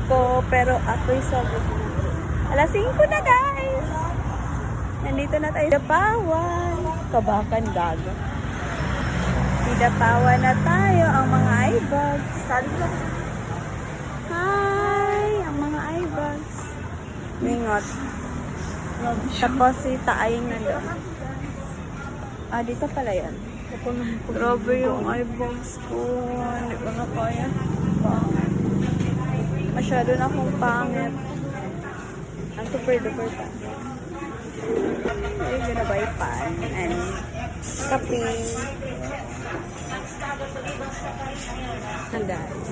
po, pero ako'y sabog na. Alas 5 na guys! Nandito na tayo sa Dapawan. Kabakan gaga. Dapawan na tayo ang mga eyebags. Hi! Ang mga eyebags. Mingot. Tapos si Taaying nandun. Ah, dito pala yan. Grabe yung eyebags ko. Hindi ko na kaya. Masyado na akong pangit. Ang super-duper pangit. I'm gonna buy pan and kape. And guys,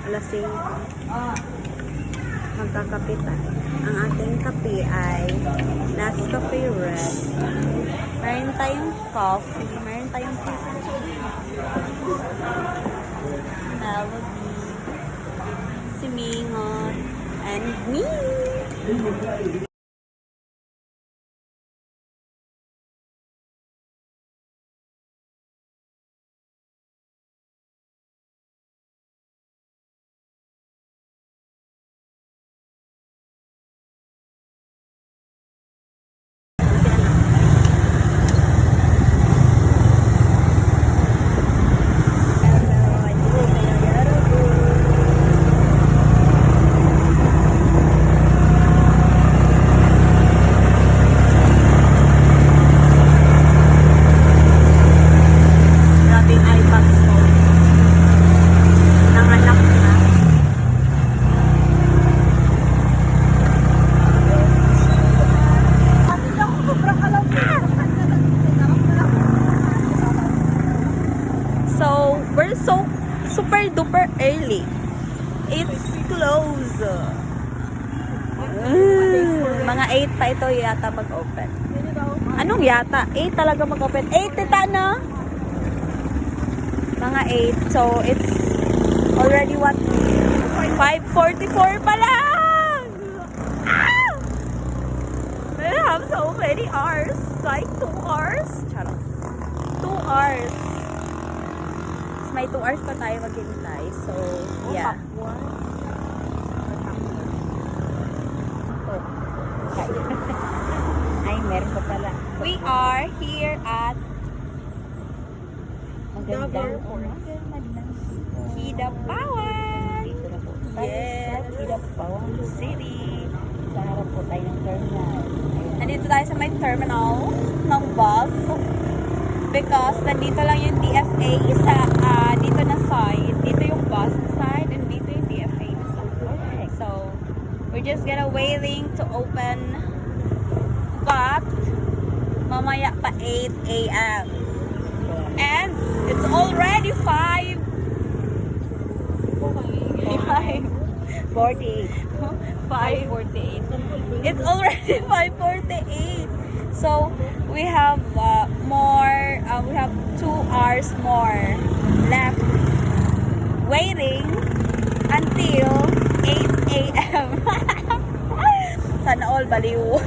alas 5. Magkakape tayo. Ang ating kape ay Nescafe Red. Meron tayong coffee. Meron tayong pan. Melody. Si Mingon. And me. Super duper early. It's close. Mga 8 pa ito yata mag-open. Anong yata? 8 talaga mag-open. 8 tita na? Mga 8. So it's already what? 5:44 pa lang! Ah! We have so many hours. Like 2 hours. Charot. 2 hours. May 2 hours pa tayo maghintay. So, yeah. Ay, meron pa pala. We are here at Kidapawan. Yes. Kidapawan City. Sa harap po tayo ng terminal. Nandito tayo sa may terminal ng bus. Because nandito lang yung DFA sa dito na side. Dito yung bus side and dito yung DFA na side. So, we're just gonna waiting to open. But, mamaya pa 8 a.m. And, it's already 5. 5:48. 5:48. It's already 5:48. So, we have we have 2 hours more left waiting until 8 a.m. Sana all baliw.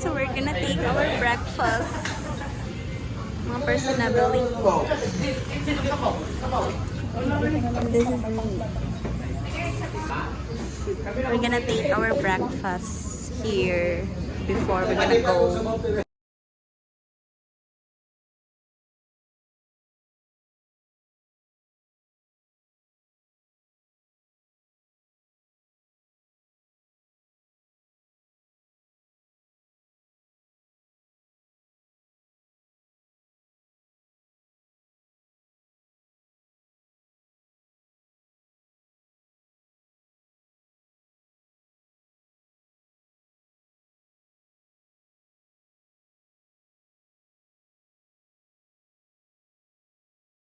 So, we're gonna take our breakfast. Mga personality. This is me. We're gonna take our breakfast here before we're gonna go.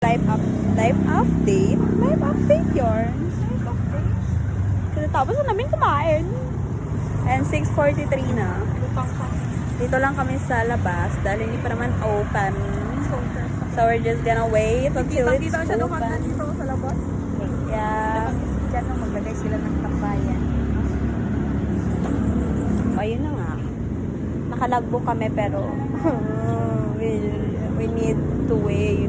Life update yarn. Kasi tapos na namin kumain. And 6:43 na. Dito lang kami sa labas dahil hindi pa naman open. So we're just gonna wait until it's open. Dito sa labas. Yeah. Diyan na maglagay sila ng tambayan. Ayun na nga. Nakalagbook kami pero we need to wait.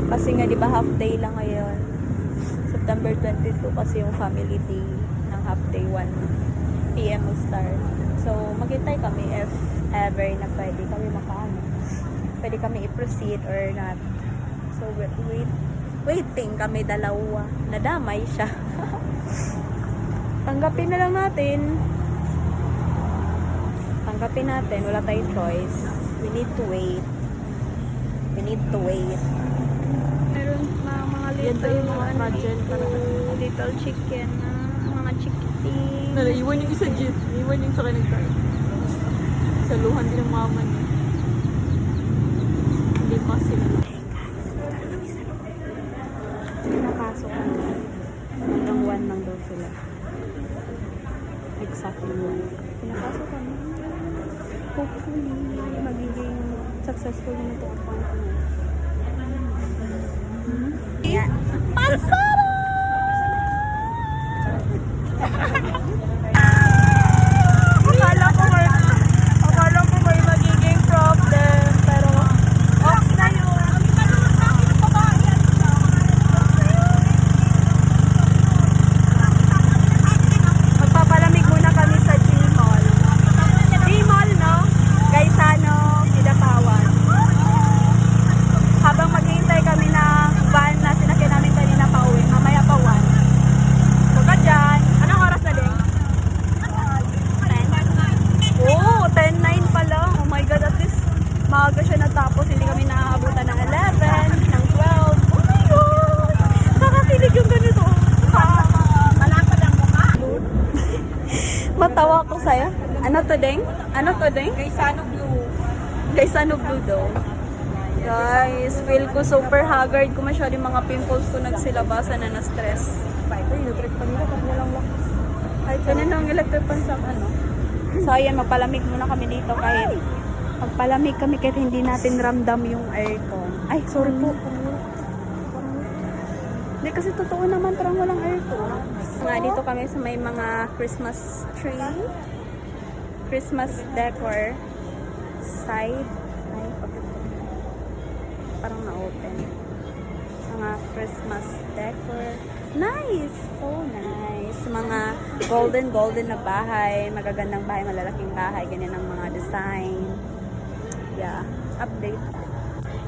Kasi nga, di ba, half day lang ngayon. So, September 22 kasi yung family day ng half day 1 PM will start. So, maghintay kami if ever na pwede kami makaano. Pwede kami i-proceed or not. So, waiting kami dalawa. Nadamay siya. Tanggapin na lang natin. Tanggapin natin. Wala tayong choice. We need to wait. We need to wait. Meron na mga little chicken na mga chikiting. Iwan yung isa Jit. Iwan yung tsaka nagkain. Saluhan din ng mama niya. Hindi pa sila. Pinapasok kami. Hanggang 1 lang daw sila. Exactly 1. Pinapasok kami. Hopefully, magiging successful na ito ang pangkano. Yeah. Pasara! Akala ko may magiging problem, pero off na yun. Magpapalamig muna kami sa G-Mall. G-Mall, no? Gaisano, Kidapawan. Habang maghihintay kami ng van na sinakyan namin kanina pa uwi, mamaya pa 1. Huwag ka dyan. Anong oras na din? 10? Oo, 10:09 pa lang. Oh my God, at least maaga siya natapos. Hindi kami naaabutan ng 11, ng 12. Oh my God! Nakakilig yung ganito. Malapad ang mukha. Matawa ko sa'yo. Ano to, Deng? Ano to, Deng? Gaisano Blue. Gaisano Blue daw. Guys, feel ko super haggard ko masyado yung mga pimples ko nagsilabasan na na-stress. Ay, electric pa nila. Pag walang lakas. Ay, ganun ang electric pan sa ano. So, ayan, magpalamig muna kami dito kahit magpalamig kami kahit hindi natin ramdam yung aircon. Ay, sorry po. Hindi kasi totoo naman parang walang aircon. Dito kami sa may mga Christmas tree. Christmas decor side. Ay, parang na-open. Mga Christmas decor. Nice! So nice. Mga golden na bahay. Magagandang bahay, malalaking bahay. Ganyan ang mga design. Yeah. Update.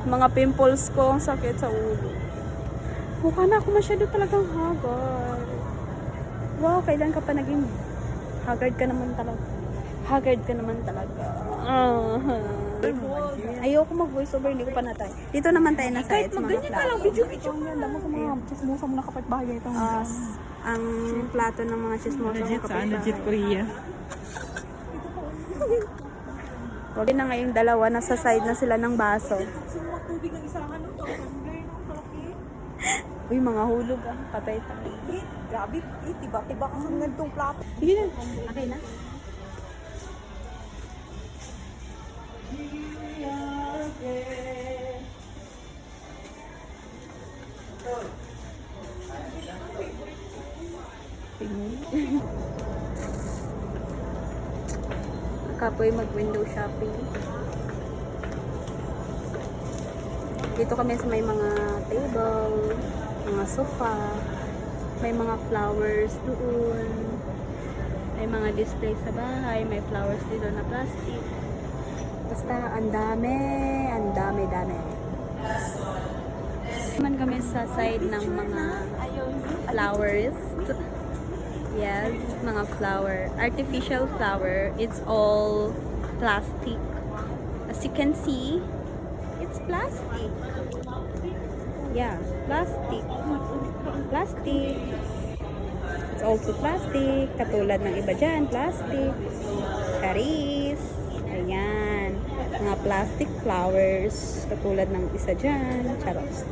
Mga pimples ko, ang sakit sa ulo. Mukha na ako masyado talagang haggard. Wow, kailan ka pa naging haggard ka naman talaga. Haggard ka naman talaga. Ayoko mag-voice over, hindi ko pa natay. Dito naman tayo na side sa mga plato. Video. Ang ganda mo sa mga chismosa mo na kapitbahay ito. Ang plato ng mga chismosa ng kapitbahay. Korea. Huwag na ngayong dalawa, nasa side na sila ng baso. Tubig ang isa ano to. Uy, mga hulog ah. Patay tayo. Grabe, tiba-tiba ka sa ganitong plato. Sige na. Okay na. Kapoy mag-window shopping. Dito kami sa may mga table, mga sofa, may mga flowers doon, may mga display sa bahay, may flowers dito na plastic. Basta ang dami. Naman kami sa side ng mga flowers. Yes, mga flower. Artificial flower. It's all plastic. As you can see, it's plastic. Yeah, plastic. Plastic. It's also plastic. Katulad ng iba dyan, plastic. Charis. Ayan. Mga plastic flowers. Katulad ng isa dyan. Charos.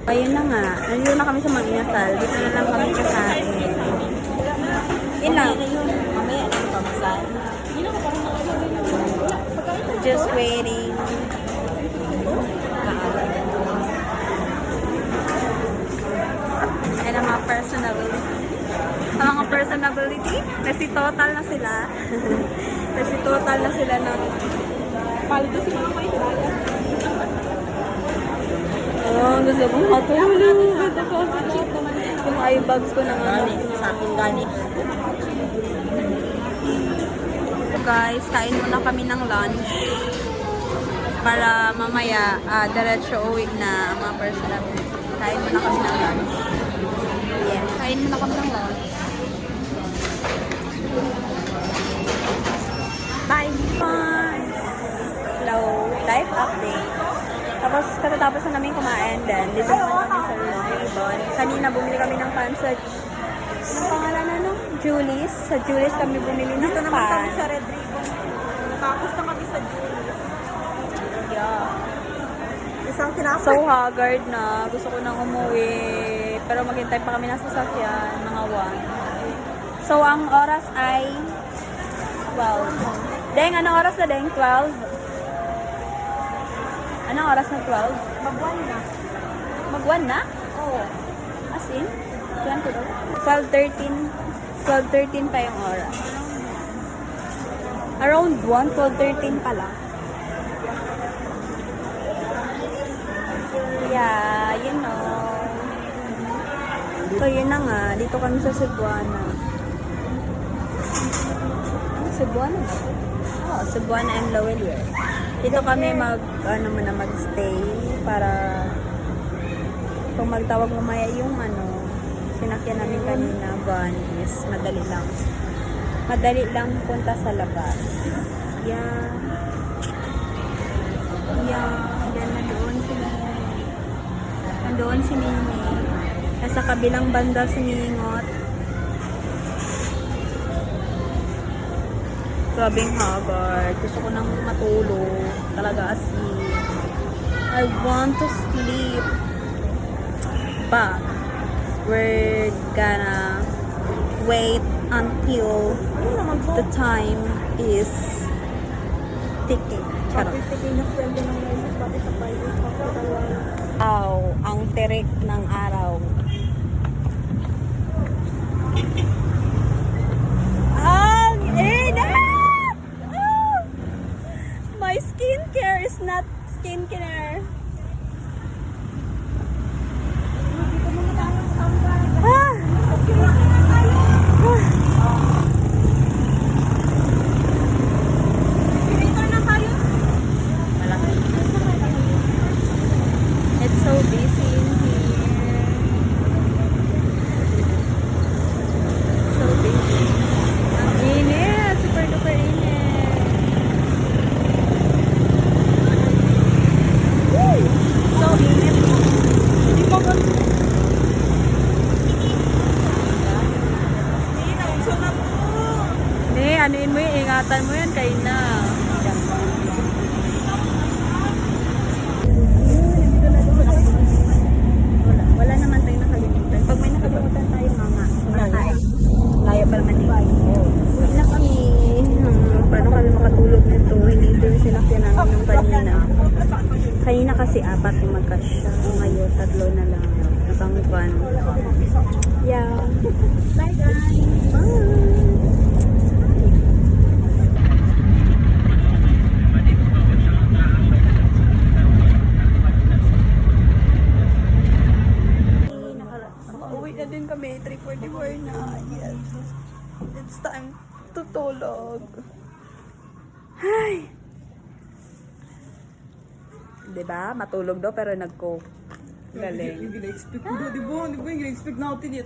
Ayun na nga. Nandito na kami sa mga inasal. Dito na lang kami kasain. Ilang? Mamaya, ano pa masal? Just waiting. Ayan ang mga personality. Ang mga personality, kasi total na sila. Kasi total na sila ng Paldo si Mama Israel. oh, gusto kong matulog. Gusto ko matulog. Yung eye bags ko ng ano. Sa akin gani. Guys, kain muna kami ng lunch. Para mamaya, diretso uwi na mga personal. Kain muna kami ng lunch. Yes, kain muna kami ng lunch. Bye! Hello, life update. Tapos katatapos na namin kumain din. Dito naman kami sa Ribbon. Kanina bumili kami ng pan sa... Anong pangalan na no? Julie's. Sa Julie's kami bumili ng Dito naman kami pan. sa Red Ribbon. Tapos na kami sa Julius. Yeah. Isang tinapay. So haggard na. Gusto ko nang umuwi. Pero maghintay pa kami ng sasakyan. Mga 1. So ang oras ay 12. Deng, anong oras na Deng? 12? Anong oras na 12? Magwan na. Mag-1 na? Oo. As in? 12:13. 12:13 pa yung oras. Around 1, 12:13 pa lang. Yeah, you know. So, yun na nga. Dito kami sa Cebuana. Cebuana ba? Oo, Cebuana and Lowell. Dito kami mag-stay para kung magtawag mamaya yung sinakyan namin kanina van is madali lang. Madali lang punta sa labas. Yeah. Yeah. Then nandoon si Nini. Nandoon si Nini. Nasa kabilang banda si Ningot. Grabing haggard. Gusto ko nang matulog. Talaga as in. I want to sleep. But we're gonna wait until the time is ticking. Charot. Wow, ang tirik ng araw. Ang init! Ah! My skincare is not skincare. Ah! It's so busy in here. So busy. Ang init. Super duper init. Woo! So init. Hindi mo ba? Hindi, anuin mo yun. Ingatan mo yan. Kain na. Wala naman tayo nakalimutan. Pag may nakalimutan tayo, mama, kumakain. Layo pa naman dito. Uwi na kami. Paano kami makatulog nito? Hindi ito yung sinakyan namin nung kanina. Kanina kasi 4 yung magkasya. Ngayon, 3 na lang. Ibang van. Yeah. Bye guys. Bye. Uwi na din kami, 3:44 na. Yes. It's time to tulog. Ay. Diba? Matulog daw pero nag-coke. Galing. Hindi na-expect ko. Di ba? Hindi na-expect natin yan.